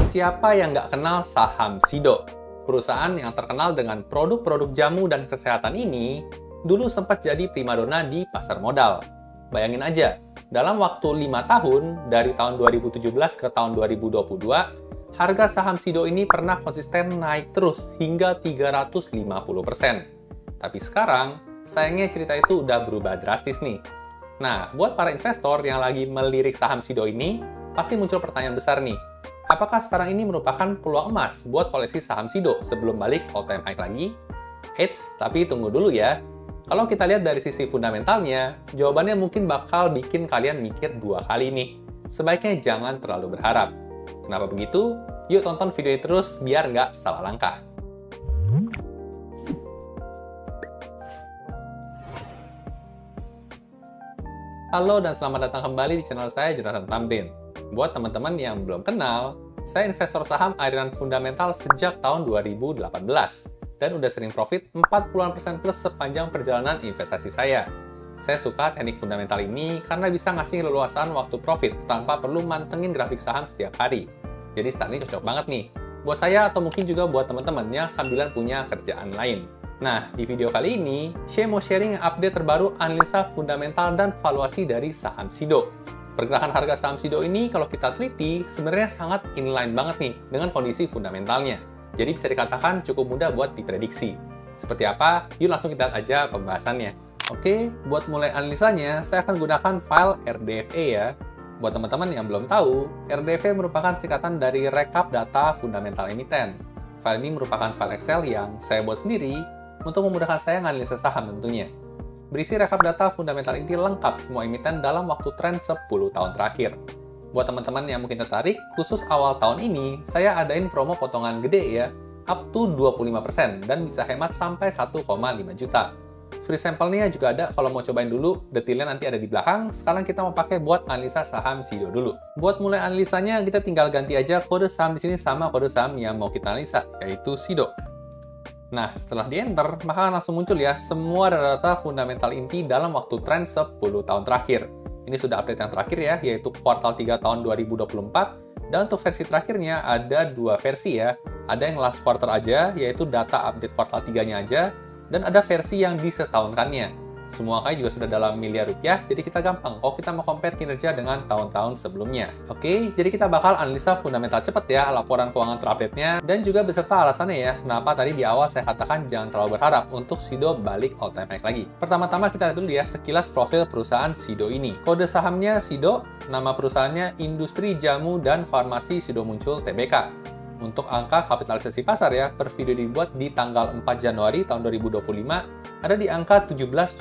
Siapa yang nggak kenal saham Sido? Perusahaan yang terkenal dengan produk-produk jamu dan kesehatan ini dulu sempat jadi primadona di pasar modal. Bayangin aja, dalam waktu 5 tahun, dari tahun 2017 ke tahun 2022, harga saham Sido ini pernah konsisten naik terus hingga 350%. Tapi sekarang, sayangnya cerita itu udah berubah drastis nih. Nah, buat para investor yang lagi melirik saham Sido ini, pasti muncul pertanyaan besar nih. Apakah sekarang ini merupakan peluang emas buat koleksi saham Sido sebelum balik all-time high lagi? Eits, tapi tunggu dulu ya. Kalau kita lihat dari sisi fundamentalnya, jawabannya mungkin bakal bikin kalian mikir 2 kali nih. Sebaiknya jangan terlalu berharap. Kenapa begitu? Yuk tonton video ini terus biar nggak salah langkah. Halo dan selamat datang kembali di channel saya, Jonathan Tamrin. Buat teman-teman yang belum kenal, saya investor saham aliran fundamental sejak tahun 2018 dan udah sering profit 40% plus sepanjang perjalanan investasi saya. Saya suka teknik fundamental ini karena bisa ngasih leluasan waktu profit tanpa perlu mantengin grafik saham setiap hari. Jadi start ini cocok banget nih buat saya atau mungkin juga buat teman-teman yang sambilan punya kerjaan lain. Nah, di video kali ini, saya mau sharing update terbaru analisa fundamental dan valuasi dari saham Sido. Pergerakan harga saham Sido ini kalau kita teliti sebenarnya sangat inline banget nih dengan kondisi fundamentalnya. Jadi bisa dikatakan cukup mudah buat diprediksi. Seperti apa? Yuk langsung kita lihat aja pembahasannya. Oke, buat mulai analisanya, saya akan gunakan file RDFE ya. Buat teman-teman yang belum tahu, RDFE merupakan singkatan dari Rekap Data Fundamental Emiten. File ini merupakan file Excel yang saya buat sendiri untuk memudahkan saya menganalisa saham tentunya. Berisi rekap data fundamental inti lengkap semua emiten dalam waktu tren 10 tahun terakhir. Buat teman-teman yang mungkin tertarik, khusus awal tahun ini, saya adain promo potongan gede ya, up to 25% dan bisa hemat sampai 1,5 juta. Free sampelnya juga ada kalau mau cobain dulu, detailnya nanti ada di belakang. Sekarang kita mau pakai buat analisa saham Sido dulu. Buat mulai analisanya, kita tinggal ganti aja kode saham di sini sama kode saham yang mau kita analisa, yaitu Sido. Nah, setelah di-enter, maka langsung muncul ya semua data fundamental inti dalam waktu tren 10 tahun terakhir. Ini sudah update yang terakhir ya, yaitu kuartal 3 tahun 2024. Dan untuk versi terakhirnya ada 2 versi ya. Ada yang last quarter aja, yaitu data update kuartal 3-nya aja. Dan ada versi yang disetahunkannya. Semua angka juga sudah dalam miliar rupiah, jadi kita gampang kalau kita mau compare kinerja dengan tahun-tahun sebelumnya. Oke, jadi kita bakal analisa fundamental cepet ya, laporan keuangan terupdate-nya, dan juga beserta alasannya ya, kenapa tadi di awal saya katakan jangan terlalu berharap untuk Sido balik all-time high lagi. Pertama-tama kita lihat dulu ya, sekilas profil perusahaan Sido ini. Kode sahamnya Sido, nama perusahaannya Industri Jamu dan Farmasi Sido Muncul Tbk. Untuk angka kapitalisasi pasar ya, per video dibuat di tanggal 4 Januari tahun 2025, ada di angka 17,4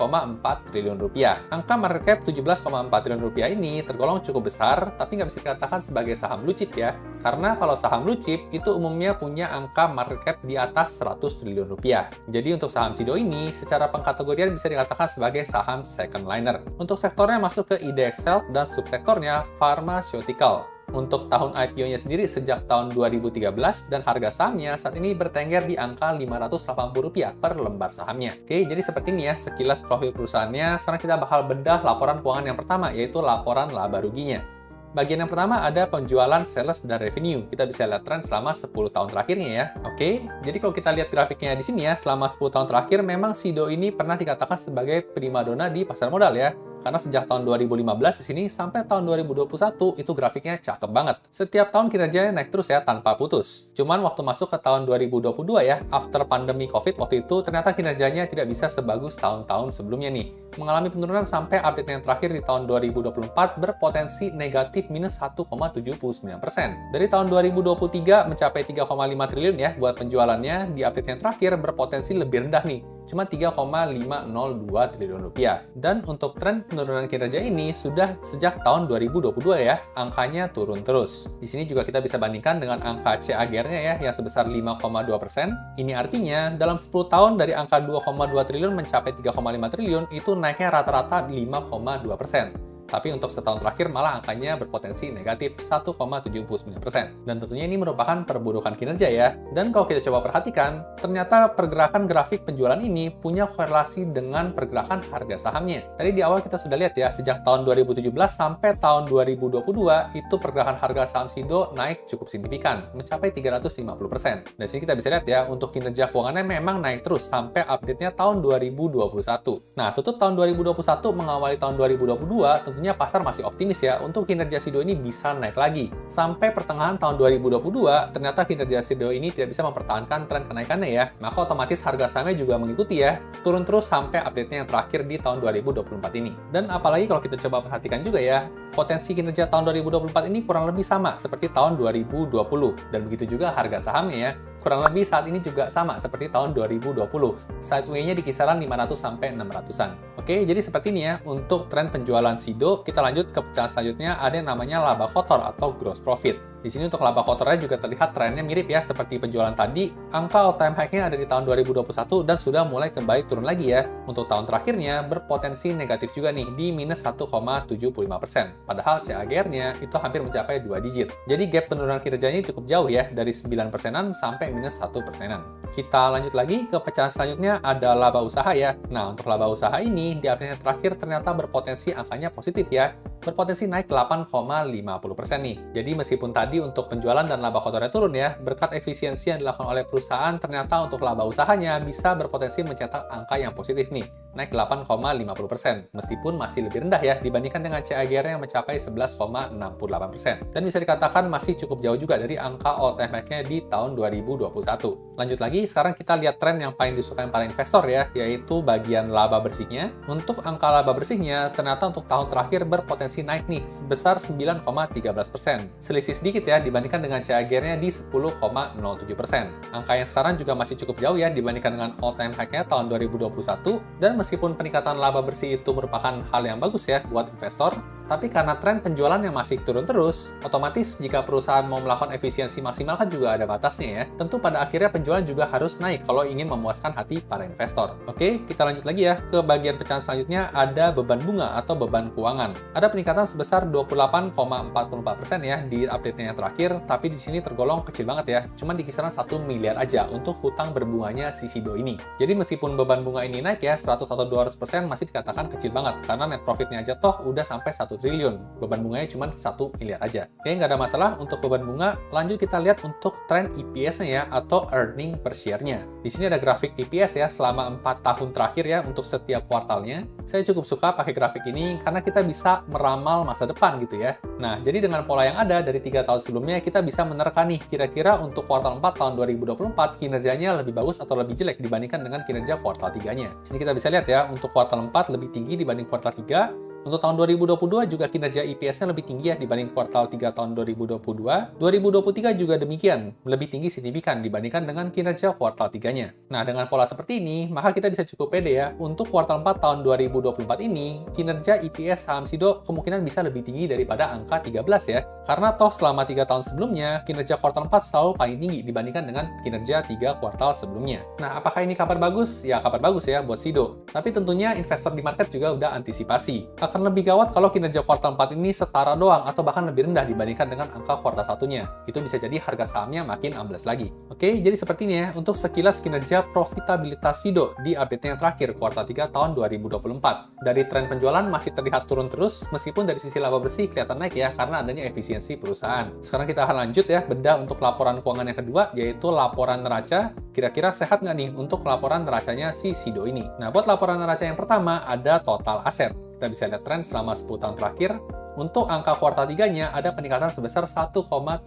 triliun rupiah. Angka market cap 17,4 triliun rupiah ini tergolong cukup besar, tapi nggak bisa dikatakan sebagai saham blue chip ya. Karena kalau saham blue chip, itu umumnya punya angka market cap di atas 100 triliun rupiah. Jadi untuk saham Sido ini, secara pengkategorian bisa dikatakan sebagai saham second liner. Untuk sektornya masuk ke IDX Health dan subsektornya pharmaceutical. Untuk tahun IPO-nya sendiri sejak tahun 2013 dan harga sahamnya saat ini bertengger di angka Rp580 per lembar sahamnya. Oke, jadi seperti ini ya sekilas profil perusahaannya. Sekarang kita bakal bedah laporan keuangan yang pertama, yaitu laporan laba ruginya. Bagian yang pertama ada penjualan, sales, dan revenue. Kita bisa lihat tren selama 10 tahun terakhirnya ya. Oke, jadi kalau kita lihat grafiknya di sini ya, selama 10 tahun terakhir memang Sido ini pernah dikatakan sebagai primadona di pasar modal ya. Karena sejak tahun 2015 di sini sampai tahun 2021 itu grafiknya cakep banget. Setiap tahun kinerjanya naik terus ya tanpa putus. Cuman waktu masuk ke tahun 2022 ya, after pandemi COVID waktu itu ternyata kinerjanya tidak bisa sebagus tahun-tahun sebelumnya nih. Mengalami penurunan sampai update yang terakhir di tahun 2024 berpotensi negatif minus 1,79%. Dari tahun 2023 mencapai 3,5 triliun ya buat penjualannya, di update yang terakhir berpotensi lebih rendah nih. Cuma 3,502 triliun rupiah. Dan untuk tren penurunan kinerja ini sudah sejak tahun 2022 ya, angkanya turun terus. Di sini juga kita bisa bandingkan dengan angka CAGR-nya ya, yang sebesar 5,2%. Ini artinya dalam 10 tahun dari angka 2,2 triliun mencapai 3,5 triliun, itu naiknya rata-rata 5,2%. Tapi untuk setahun terakhir malah angkanya berpotensi negatif 1,79%. Dan tentunya ini merupakan perburukan kinerja ya. Dan kalau kita coba perhatikan, ternyata pergerakan grafik penjualan ini punya korelasi dengan pergerakan harga sahamnya. Tadi di awal kita sudah lihat ya, sejak tahun 2017 sampai tahun 2022, itu pergerakan harga saham SIDO naik cukup signifikan, mencapai 350%. Dan sini kita bisa lihat ya, untuk kinerja keuangannya memang naik terus sampai update-nya tahun 2021. Nah, tutup tahun 2021 mengawali tahun 2022, tentunya pasar masih optimis ya untuk kinerja SIDO ini bisa naik lagi. Sampai pertengahan tahun 2022, ternyata kinerja SIDO ini tidak bisa mempertahankan tren kenaikannya ya. Maka otomatis harga sahamnya juga mengikuti ya, turun terus sampai update-nya yang terakhir di tahun 2024 ini. Dan apalagi kalau kita coba perhatikan juga ya, potensi kinerja tahun 2024 ini kurang lebih sama seperti tahun 2020. Dan begitu juga harga sahamnya ya, kurang lebih saat ini juga sama seperti tahun 2020. Sideway-nya di kisaran 500 sampai 600-an. Oke, jadi seperti ini ya untuk tren penjualan SIDO. Kita lanjut ke pecahan selanjutnya, ada yang namanya laba kotor atau gross profit. Di sini untuk laba kotornya juga terlihat trennya mirip ya seperti penjualan tadi. Angka all-time high-nya ada di tahun 2021 dan sudah mulai kembali turun lagi ya. Untuk tahun terakhirnya berpotensi negatif juga nih di minus 1,75%. Padahal CAGR-nya itu hampir mencapai 2 digit. Jadi gap penurunan kinerja ini cukup jauh ya, dari 9%-an sampai minus 1%-an. Kita lanjut lagi ke pecahan selanjutnya, ada laba usaha ya. Nah, untuk laba usaha ini di update terakhir ternyata berpotensi angkanya positif ya. Berpotensi naik 8,50% nih. Jadi meskipun tadi untuk penjualan dan laba kotornya turun ya, berkat efisiensi yang dilakukan oleh perusahaan, ternyata untuk laba usahanya bisa berpotensi mencetak angka yang positif nih, naik 8,50%, meskipun masih lebih rendah ya dibandingkan dengan CAGR yang mencapai 11,68%. Dan bisa dikatakan masih cukup jauh juga dari angka all-time high-nya di tahun 2021. Lanjut lagi, sekarang kita lihat tren yang paling disukai para investor ya, yaitu bagian laba bersihnya. Untuk angka laba bersihnya, ternyata untuk tahun terakhir berpotensi naik nih, sebesar 9,13%. Selisih sedikit ya dibandingkan dengan CAGR-nya di 10,07%. Angka yang sekarang juga masih cukup jauh ya dibandingkan dengan all-time high-nya tahun 2021, dan meskipun peningkatan laba bersih itu merupakan hal yang bagus ya buat investor, tapi karena tren penjualan yang masih turun terus, otomatis jika perusahaan mau melakukan efisiensi maksimal kan juga ada batasnya ya. Tentu pada akhirnya penjualan juga harus naik kalau ingin memuaskan hati para investor. Oke, kita lanjut lagi ya ke bagian pecahan selanjutnya, ada beban bunga atau beban keuangan. Ada peningkatan sebesar 28,44% ya di update-nya yang terakhir, tapi di sini tergolong kecil banget ya. Cuma di kisaran 1 miliar aja untuk hutang berbunganya si SIDO ini. Jadi meskipun beban bunga ini naik ya 100 atau 200% masih dikatakan kecil banget karena net profit-nya aja toh udah sampai 1 triliun. Beban bunganya cuma 1 miliar aja. Oke, nggak ada masalah untuk beban bunga. Lanjut kita lihat untuk tren EPS-nya ya, atau earning per share-nya. Di sini ada grafik EPS ya selama 4 tahun terakhir ya untuk setiap kuartalnya. Saya cukup suka pakai grafik ini karena kita bisa meramal masa depan gitu ya. Nah, jadi dengan pola yang ada dari 3 tahun sebelumnya, kita bisa menerka nih kira-kira untuk kuartal 4 tahun 2024 kinerjanya lebih bagus atau lebih jelek dibandingkan dengan kinerja kuartal 3-nya. Sini kita bisa lihat ya, untuk kuartal 4 lebih tinggi dibanding kuartal 3. Untuk tahun 2022 juga kinerja EPS-nya lebih tinggi ya dibanding kuartal 3 tahun 2022. 2023 juga demikian, lebih tinggi signifikan dibandingkan dengan kinerja kuartal 3-nya. Nah, dengan pola seperti ini, maka kita bisa cukup pede ya, untuk kuartal 4 tahun 2024 ini, kinerja EPS saham SIDO kemungkinan bisa lebih tinggi daripada angka 13 ya. Karena toh selama 3 tahun sebelumnya, kinerja kuartal 4 selalu paling tinggi dibandingkan dengan kinerja 3 kuartal sebelumnya. Nah, apakah ini kabar bagus? Ya, kabar bagus ya buat SIDO. Tapi tentunya investor di market juga udah antisipasi. Akan lebih gawat kalau kinerja kuartal 4 ini setara doang atau bahkan lebih rendah dibandingkan dengan angka kuartal 1-nya. Itu bisa jadi harga sahamnya makin ambles lagi. Oke, jadi seperti ini ya untuk sekilas kinerja profitabilitas SIDO di update yang terakhir kuartal 3 tahun 2024. Dari tren penjualan masih terlihat turun terus, meskipun dari sisi laba bersih kelihatan naik ya karena adanya efisiensi perusahaan. Sekarang kita akan lanjut ya bedah untuk laporan keuangan yang kedua, yaitu laporan neraca. Kira-kira sehat nggak nih untuk laporan neracanya si SIDO ini? Nah, buat laporan neraca yang pertama ada total aset. Kita bisa lihat tren selama 10 tahun terakhir. Untuk angka kuartal 3-nya ada peningkatan sebesar 1,37%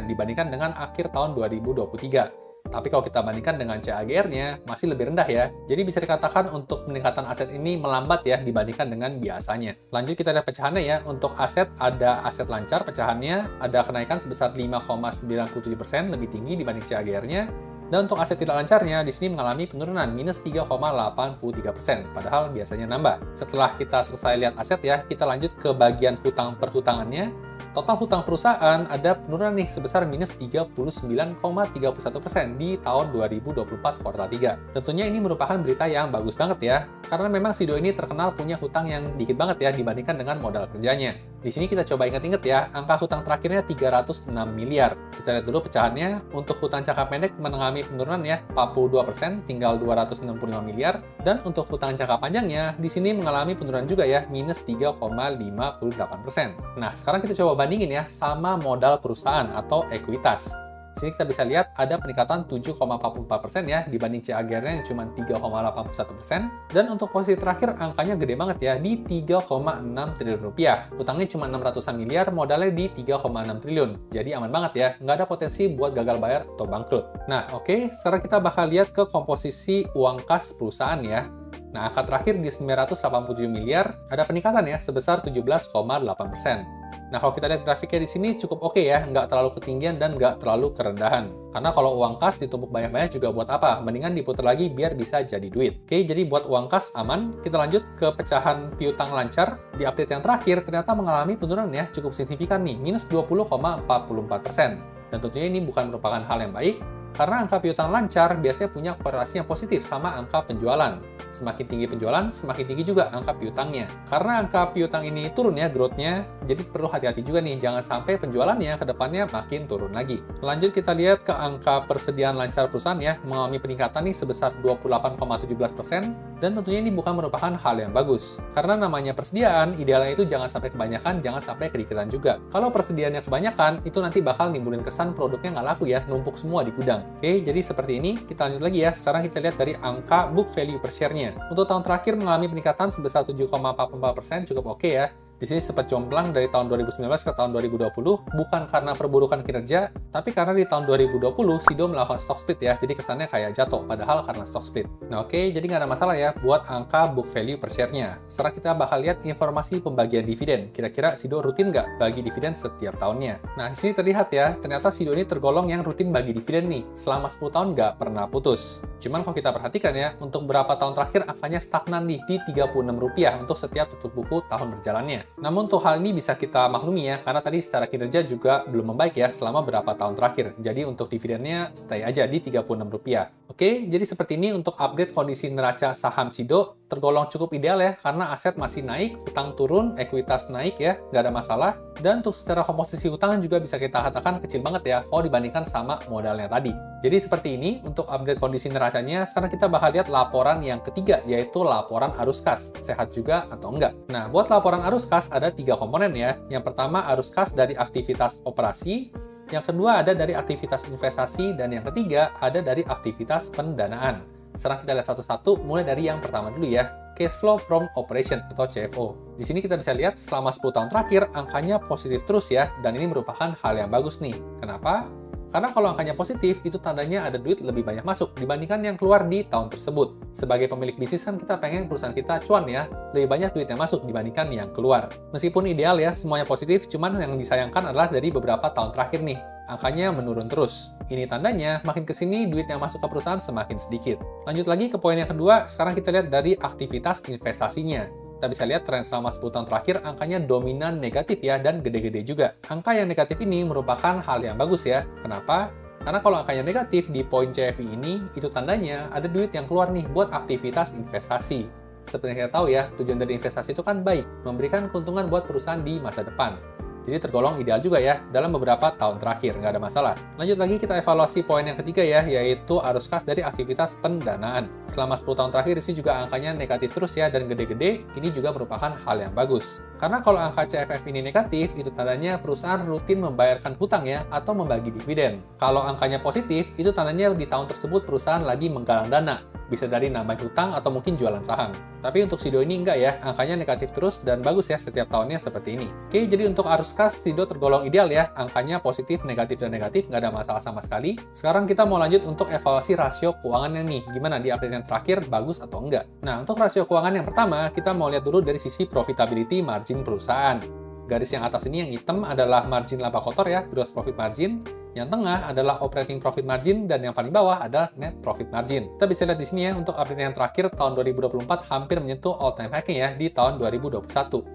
dibandingkan dengan akhir tahun 2023. Tapi kalau kita bandingkan dengan CAGR-nya, masih lebih rendah ya. Jadi bisa dikatakan untuk peningkatan aset ini melambat ya dibandingkan dengan biasanya. Lanjut kita lihat pecahannya ya. Untuk aset, ada aset lancar pecahannya, ada kenaikan sebesar 5,97%, lebih tinggi dibanding CAGR-nya. Dan untuk aset tidak lancarnya, di sini mengalami penurunan minus 3,83%, padahal biasanya nambah. Setelah kita selesai lihat aset ya, kita lanjut ke bagian hutang perhutangannya. total hutang perusahaan ada penurunan nih sebesar minus 39,31% di tahun 2024 kuartal 3. Tentunya ini merupakan berita yang bagus banget ya, karena memang Sido ini terkenal punya hutang yang dikit banget ya dibandingkan dengan modal kerjanya. Di sini kita coba ingat-ingat ya, angka hutang terakhirnya 306 miliar. Kita lihat dulu pecahannya. Untuk hutang jangka pendek mengalami penurunan ya, 42%, tinggal 265 miliar. Dan untuk hutang jangka panjangnya, di sini mengalami penurunan juga ya, minus 3,58%. Nah, sekarang kita coba bandingin ya sama modal perusahaan atau ekuitas. Di sini kita bisa lihat ada peningkatan 7,44% ya dibanding CAGR-nya yang cuma 3,81%. Dan untuk posisi terakhir angkanya gede banget ya di 3,6 triliun rupiah. Utangnya cuma 600-an miliar, modalnya di 3,6 triliun. Jadi aman banget ya, nggak ada potensi buat gagal bayar atau bangkrut. Nah oke, sekarang kita bakal lihat ke komposisi uang kas perusahaan ya. Nah, angka terakhir di 987 miliar, ada peningkatan ya sebesar 17,8%. Nah, kalau kita lihat grafiknya di sini cukup oke ya, nggak terlalu ketinggian dan nggak terlalu kerendahan. Karena kalau uang kas ditumpuk banyak-banyak juga buat apa? Mendingan diputar lagi biar bisa jadi duit. Oke, jadi buat uang kas aman. Kita lanjut ke pecahan piutang lancar. Di update yang terakhir, ternyata mengalami penurunan ya, cukup signifikan nih, minus 20,44%. Dan tentunya ini bukan merupakan hal yang baik, karena angka piutang lancar biasanya punya korelasi yang positif sama angka penjualan. Semakin tinggi penjualan, semakin tinggi juga angka piutangnya. Karena angka piutang ini turun ya growth-nya, jadi perlu hati-hati juga nih, jangan sampai penjualannya ke depannya makin turun lagi. Lanjut kita lihat ke angka persediaan lancar perusahaan ya, mengalami peningkatan nih sebesar 28,17%, dan tentunya ini bukan merupakan hal yang bagus. Karena namanya persediaan, idealnya itu jangan sampai kebanyakan, jangan sampai kedikitan juga. Kalau persediaannya kebanyakan, itu nanti bakal nimbulin kesan produknya nggak laku ya, numpuk semua di gudang. Oke, jadi seperti ini. Kita lanjut lagi ya. Sekarang kita lihat dari angka book value per share-nya. Untuk tahun terakhir mengalami peningkatan sebesar 7,44%, cukup oke ya. Di sini sempat jomplang dari tahun 2019 ke tahun 2020, bukan karena perburukan kinerja, tapi karena di tahun 2020 Sido melakukan stock split ya, jadi kesannya kayak jatuh, padahal karena stock split. Nah oke, jadi nggak ada masalah ya buat angka book value per share-nya. Sekarang kita bakal lihat informasi pembagian dividen. Kira-kira Sido rutin nggak bagi dividen setiap tahunnya? Nah di sini terlihat ya, ternyata Sido ini tergolong yang rutin bagi dividen nih, selama 10 tahun nggak pernah putus. Cuman kalau kita perhatikan ya, untuk beberapa tahun terakhir angkanya stagnan nih di Rp36 untuk setiap tutup buku tahun berjalannya. Namun untuk hal ini bisa kita maklumi ya, karena tadi secara kinerja juga belum membaik ya selama beberapa tahun terakhir. Jadi untuk dividennya stay aja di Rp36. Oke, jadi seperti ini untuk update kondisi neraca saham Sido. Tergolong cukup ideal ya, karena aset masih naik, utang turun, ekuitas naik ya, nggak ada masalah. Dan untuk secara komposisi utang juga bisa kita katakan kecil banget ya, kalau dibandingkan sama modalnya tadi. Jadi seperti ini untuk update kondisi neracanya. Sekarang kita bakal lihat laporan yang ketiga, yaitu laporan arus kas. Sehat juga atau enggak? Nah, buat laporan arus kas ada 3 komponen ya. Yang pertama arus kas dari aktivitas operasi, yang kedua ada dari aktivitas investasi, dan yang ketiga ada dari aktivitas pendanaan. Sekarang kita lihat satu-satu, mulai dari yang pertama dulu ya, cash flow from operation atau CFO. Di sini kita bisa lihat selama 10 tahun terakhir angkanya positif terus ya, dan ini merupakan hal yang bagus nih. Kenapa? Karena kalau angkanya positif, itu tandanya ada duit lebih banyak masuk dibandingkan yang keluar di tahun tersebut. Sebagai pemilik bisnis kan kita pengen perusahaan kita cuan ya, lebih banyak duit yang masuk dibandingkan yang keluar. Meskipun ideal ya, semuanya positif, cuman yang disayangkan adalah dari beberapa tahun terakhir nih, angkanya menurun terus. Ini tandanya makin kesini duit yang masuk ke perusahaan semakin sedikit. Lanjut lagi ke poin yang kedua, sekarang kita lihat dari aktivitas investasinya. Kita bisa lihat tren selama 10 tahun terakhir angkanya dominan negatif ya, dan gede-gede juga. Angka yang negatif ini merupakan hal yang bagus ya. Kenapa? Karena kalau angkanya negatif di poin CFI ini, itu tandanya ada duit yang keluar nih buat aktivitas investasi. Seperti yang kita tahu ya, tujuan dari investasi itu kan baik, memberikan keuntungan buat perusahaan di masa depan. Jadi tergolong ideal juga ya dalam beberapa tahun terakhir, nggak ada masalah. Lanjut lagi kita evaluasi poin yang ketiga ya, yaitu arus kas dari aktivitas pendanaan. Selama 10 tahun terakhir sih juga angkanya negatif terus ya, dan gede-gede, ini juga merupakan hal yang bagus. Karena kalau angka CFF ini negatif, itu tandanya perusahaan rutin membayarkan hutang ya, atau membagi dividen. Kalau angkanya positif, itu tandanya di tahun tersebut perusahaan lagi menggalang dana. Bisa dari nambahin hutang atau mungkin jualan saham. Tapi untuk Sido ini enggak ya, angkanya negatif terus dan bagus ya setiap tahunnya seperti ini. Oke, jadi untuk arus kas Sido tergolong ideal ya, angkanya positif, negatif, dan negatif, nggak ada masalah sama sekali. Sekarang kita mau lanjut untuk evaluasi rasio keuangannya nih, gimana di update yang terakhir, bagus atau enggak. Nah, untuk rasio keuangan yang pertama, kita mau lihat dulu dari sisi profitability margin perusahaan. Garis yang atas ini yang hitam adalah margin laba kotor ya, gross profit margin. Yang tengah adalah operating profit margin, dan yang paling bawah adalah net profit margin. Kita bisa lihat di sini ya, untuk update yang terakhir tahun 2024 hampir menyentuh all time high ya di tahun 2021.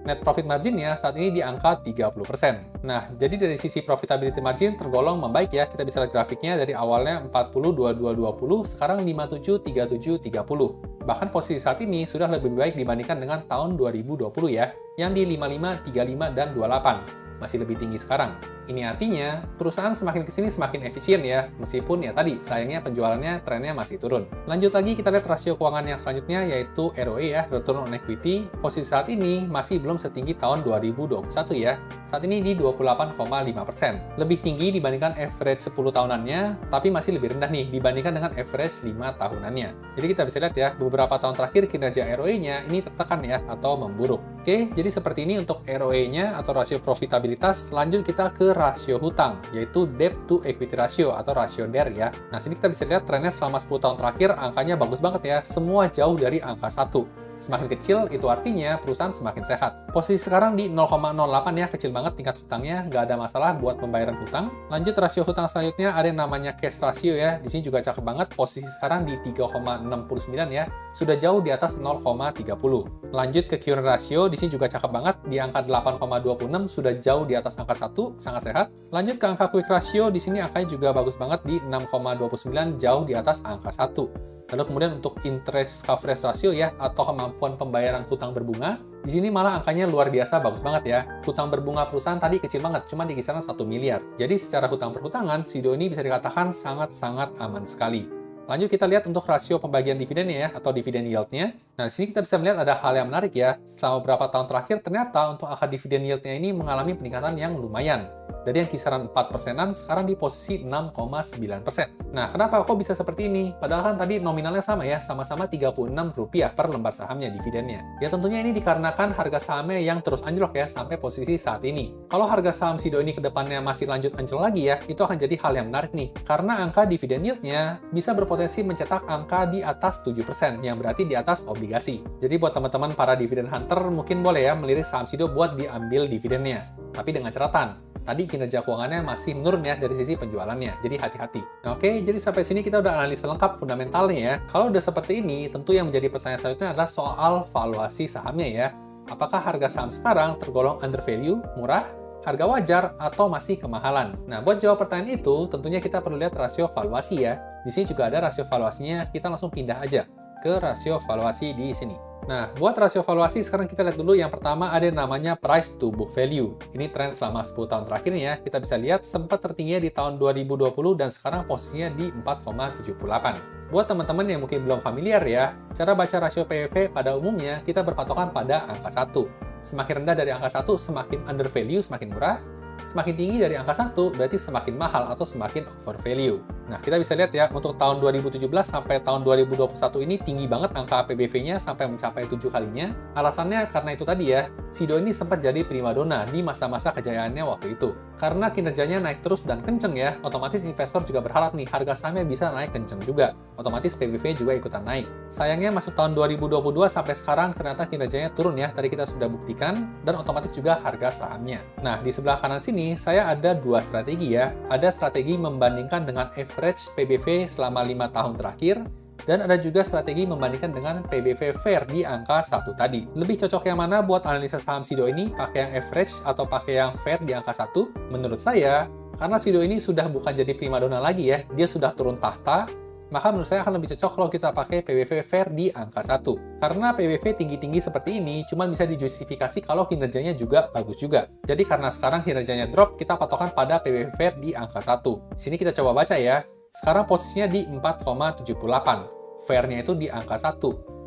Net profit marginnya saat ini di angka 30%. Nah, jadi dari sisi profitability margin tergolong membaik ya. Kita bisa lihat grafiknya dari awalnya 40, 22, 20, sekarang 57, 37, 30. Bahkan posisi saat ini sudah lebih baik dibandingkan dengan tahun 2020 ya, yang di 55, 35, dan 28. Masih lebih tinggi sekarang. Ini artinya, perusahaan semakin kesini semakin efisien ya, meskipun ya tadi, sayangnya penjualannya trennya masih turun. Lanjut lagi, kita lihat rasio keuangan yang selanjutnya, yaitu ROE ya, Return on Equity. Posisi saat ini masih belum setinggi tahun 2021 ya, saat ini di 28,5%. Lebih tinggi dibandingkan average 10 tahunannya, tapi masih lebih rendah nih dibandingkan dengan average 5 tahunannya. Jadi kita bisa lihat ya, beberapa tahun terakhir kinerja ROE-nya ini tertekan ya, atau memburuk. Oke, jadi seperti ini untuk ROE-nya atau rasio profitabilitas. Lanjut kita ke rasio hutang, yaitu debt to equity ratio atau rasio DER ya. Nah, sini kita bisa lihat trennya selama 10 tahun terakhir, angkanya bagus banget ya, semua jauh dari angka 1. Semakin kecil, itu artinya perusahaan semakin sehat. Posisi sekarang di 0,08 ya, kecil banget tingkat hutangnya, nggak ada masalah buat pembayaran hutang. Lanjut rasio hutang selanjutnya, ada yang namanya cash ratio ya. Di sini juga cakep banget, posisi sekarang di 3,69 ya, sudah jauh di atas 0,30. Lanjut ke current ratio, di sini juga cakep banget, di angka 8,26, sudah jauh di atas angka 1, sangat sehat. Lanjut ke angka quick ratio, di sini angkanya juga bagus banget, di 6,29, jauh di atas angka 1. Lalu kemudian untuk interest coverage ratio ya, atau kemampuan pembayaran hutang berbunga, di sini malah angkanya luar biasa bagus banget ya. Hutang berbunga perusahaan tadi kecil banget, cuma di kisaran 1 miliar. Jadi secara hutang perhutangan, Sido ini bisa dikatakan sangat-sangat aman sekali. Lanjut kita lihat untuk rasio pembagian dividennya ya, atau dividen yield-nya. Nah, di sini kita bisa melihat ada hal yang menarik ya. Selama beberapa tahun terakhir, ternyata untuk angka dividen yield-nya ini mengalami peningkatan yang lumayan. Dari yang kisaran 4%-an, sekarang di posisi 6,9%. Nah, kenapa kok bisa seperti ini? Padahal kan tadi nominalnya sama ya, sama-sama Rp36 per lembar sahamnya dividennya. Ya tentunya ini dikarenakan harga sahamnya yang terus anjlok ya, sampai posisi saat ini. Kalau harga saham Sido ini ke depannya masih lanjut anjlok lagi ya, itu akan jadi hal yang menarik nih. Karena angka dividen yield-nya bisa berpotensi mencetak angka di atas 7%, yang berarti di atas obligasi. Jadi buat teman-teman para dividen hunter, mungkin boleh ya melirik saham Sido buat diambil dividennya. Tapi dengan catatan, tadi kinerja keuangannya masih menurun ya dari sisi penjualannya, jadi hati-hati. Nah, oke, jadi sampai sini kita udah analisa lengkap fundamentalnya ya. Kalau udah seperti ini, tentu yang menjadi pertanyaan selanjutnya adalah soal valuasi sahamnya ya. Apakah harga saham sekarang tergolong undervalue, murah, harga wajar, atau masih kemahalan? Nah, buat jawab pertanyaan itu, tentunya kita perlu lihat rasio valuasi ya. Di sini juga ada rasio valuasinya, kita langsung pindah aja ke rasio valuasi di sini. Nah, buat rasio valuasi, sekarang kita lihat dulu yang pertama ada yang namanya price to book value. Ini tren selama 10 tahun terakhir ya. Kita bisa lihat sempat tertinggi di tahun 2020 dan sekarang posisinya di 4,78. Buat teman-teman yang mungkin belum familiar ya, cara baca rasio PEV pada umumnya kita berpatokan pada angka 1. Semakin rendah dari angka 1, semakin undervalue, semakin murah. Semakin tinggi dari angka 1, berarti semakin mahal atau semakin overvalue. Nah, kita bisa lihat ya, untuk tahun 2017 sampai tahun 2021 ini tinggi banget angka PBV-nya sampai mencapai 7 kalinya. Alasannya karena itu tadi ya, Sido ini sempat jadi primadona di masa-masa kejayaannya waktu itu. Karena kinerjanya naik terus dan kenceng ya, otomatis investor juga berharap nih harga sahamnya bisa naik kenceng juga. Otomatis PBV juga ikutan naik. Sayangnya masuk tahun 2022 sampai sekarang ternyata kinerjanya turun ya, tadi kita sudah buktikan, dan otomatis juga harga sahamnya. Nah, di sebelah kanan sini saya ada dua strategi ya. Ada strategi membandingkan dengan average PBV selama 5 tahun terakhir, dan ada juga strategi membandingkan dengan PBV fair di angka 1 tadi. Lebih cocok yang mana buat analisa saham Sido ini? Pakai yang average atau pakai yang fair di angka 1? Menurut saya, karena Sido ini sudah bukan jadi primadona lagi ya, dia sudah turun tahta, maka menurut saya akan lebih cocok kalau kita pakai PBV fair di angka 1. Karena PBV tinggi-tinggi seperti ini cuma bisa dijustifikasi kalau kinerjanya juga bagus juga. Jadi karena sekarang kinerjanya drop, kita patokan pada PBV fair di angka 1. Di sini kita coba baca ya. Sekarang posisinya di 4,78. Fairnya itu di angka 1.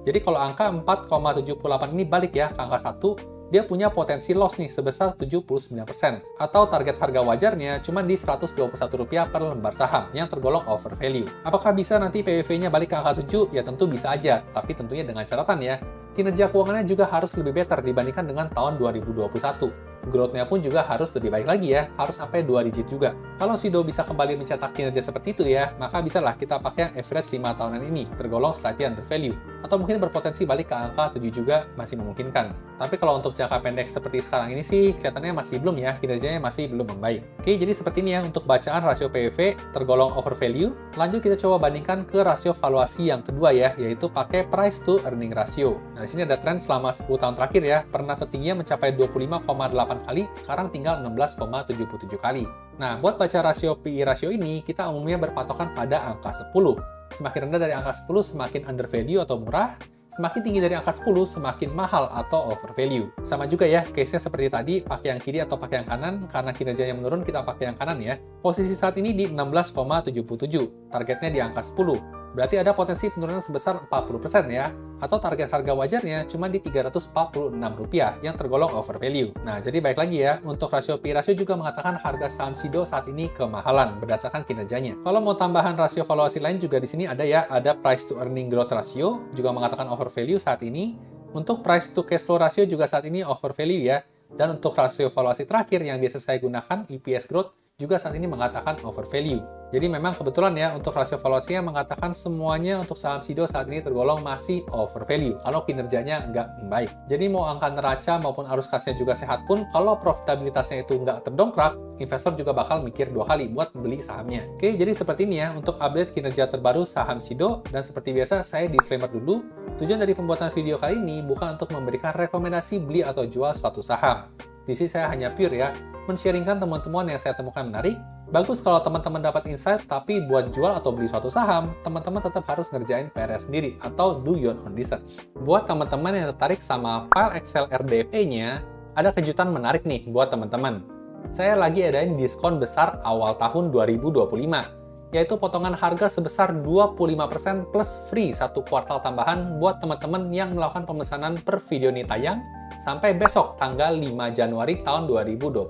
Jadi kalau angka 4,78 ini balik ya ke angka 1, dia punya potensi loss nih sebesar 79%. Atau target harga wajarnya cuma di Rp121 per lembar saham yang tergolong overvalue. Apakah bisa nanti PBV-nya balik ke angka 7? Ya tentu bisa aja, tapi tentunya dengan catatan ya, kinerja keuangannya juga harus lebih better dibandingkan dengan tahun 2021. growth-nya pun juga harus lebih baik lagi ya, harus sampai 2 digit juga. Kalau Sido bisa kembali mencetak kinerja seperti itu ya, maka bisalah kita pakai yang average 5 tahunan ini, tergolong slightly undervalue. Atau mungkin berpotensi balik ke angka 7 juga masih memungkinkan. Tapi kalau untuk jangka pendek seperti sekarang ini sih, kelihatannya masih belum ya, kinerjanya masih belum membaik. Oke, jadi seperti ini ya untuk bacaan rasio PEV tergolong overvalue. Lanjut kita coba bandingkan ke rasio valuasi yang kedua ya, yaitu pakai price to earning ratio. Nah, di sini ada tren selama 10 tahun terakhir ya, pernah tertingginya mencapai 25,8 kali, sekarang tinggal 16,77 kali. Nah, buat baca rasio PI rasio ini, kita umumnya berpatokan pada angka 10. Semakin rendah dari angka 10, semakin undervalue atau murah. Semakin tinggi dari angka 10, semakin mahal atau overvalue. Sama juga ya, case-nya seperti tadi, pakai yang kiri atau pakai yang kanan, karena kinerjanya menurun, kita pakai yang kanan ya. Posisi saat ini di 16,77, targetnya di angka 10. Berarti ada potensi penurunan sebesar 40% ya, atau target harga wajarnya cuma di Rp346 yang tergolong overvalue. Nah, jadi baik lagi ya, untuk rasio PI rasio juga mengatakan harga saham Sido saat ini kemahalan berdasarkan kinerjanya. Kalau mau tambahan rasio valuasi lain juga di sini ada ya, ada price to earning growth ratio, juga mengatakan overvalue saat ini. Untuk price to cash flow ratio juga saat ini overvalue ya. Dan untuk rasio valuasi terakhir yang biasa saya gunakan, EPS growth, juga saat ini mengatakan overvalue. Jadi memang kebetulan ya, untuk rasio valuasinya mengatakan semuanya untuk saham Sido saat ini tergolong masih overvalue, kalau kinerjanya nggak baik. Jadi mau angka neraca maupun arus kasnya juga sehat pun, kalau profitabilitasnya itu nggak terdongkrak, investor juga bakal mikir 2 kali buat beli sahamnya. Oke, jadi seperti ini ya, untuk update kinerja terbaru saham Sido, dan seperti biasa, saya disclaimer dulu, tujuan dari pembuatan video kali ini bukan untuk memberikan rekomendasi beli atau jual suatu saham. Di sini saya hanya pure ya, men-sharingkan temuan-temuan yang saya temukan menarik. Bagus kalau teman-teman dapat insight, tapi buat jual atau beli suatu saham, teman-teman tetap harus ngerjain PR sendiri atau do your own research. Buat teman-teman yang tertarik sama file Excel RDFA-nya, ada kejutan menarik nih buat teman-teman. Saya lagi adain diskon besar awal tahun 2025, yaitu potongan harga sebesar 25% plus free 1 kuartal tambahan buat teman-teman yang melakukan pemesanan per video ini tayang sampai besok tanggal 5 Januari tahun 2025.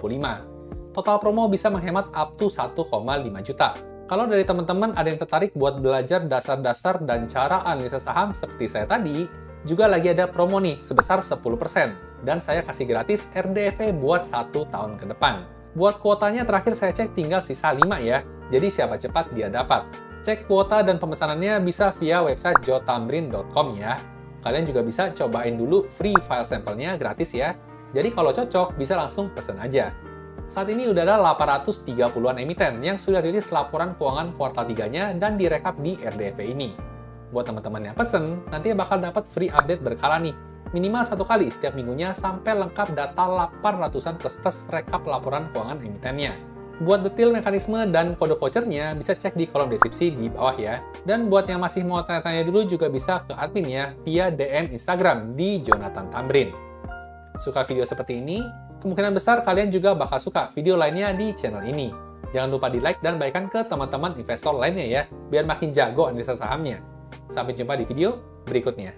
Total promo bisa menghemat up to 1,5 juta. Kalau dari teman-teman ada yang tertarik buat belajar dasar-dasar dan cara analisa saham seperti saya tadi, juga lagi ada promo nih sebesar 10%. Dan saya kasih gratis RDFA buat 1 tahun ke depan. Buat kuotanya terakhir saya cek tinggal sisa 5 ya, jadi siapa cepat dia dapat. Cek kuota dan pemesanannya bisa via website jotamrin.com ya. Kalian juga bisa cobain dulu free file sampelnya gratis ya. Jadi kalau cocok bisa langsung pesen aja. Saat ini udah ada 830-an emiten yang sudah rilis laporan keuangan kuartal 3-nya dan direkap di RDFA ini. Buat teman-teman yang pesen, nanti bakal dapat free update berkala nih. Minimal 1 kali setiap minggunya sampai lengkap data 800-an plus rekap laporan keuangan emitennya. Buat detail mekanisme dan kode vouchernya bisa cek di kolom deskripsi di bawah ya. Dan buat yang masih mau tanya-tanya dulu juga bisa ke admin ya via DM Instagram di Jonathan Tamrin. Suka video seperti ini? Kemungkinan besar kalian juga bakal suka video lainnya di channel ini. Jangan lupa di like dan bagikan ke teman-teman investor lainnya ya, biar makin jago analisa sahamnya. Sampai jumpa di video berikutnya.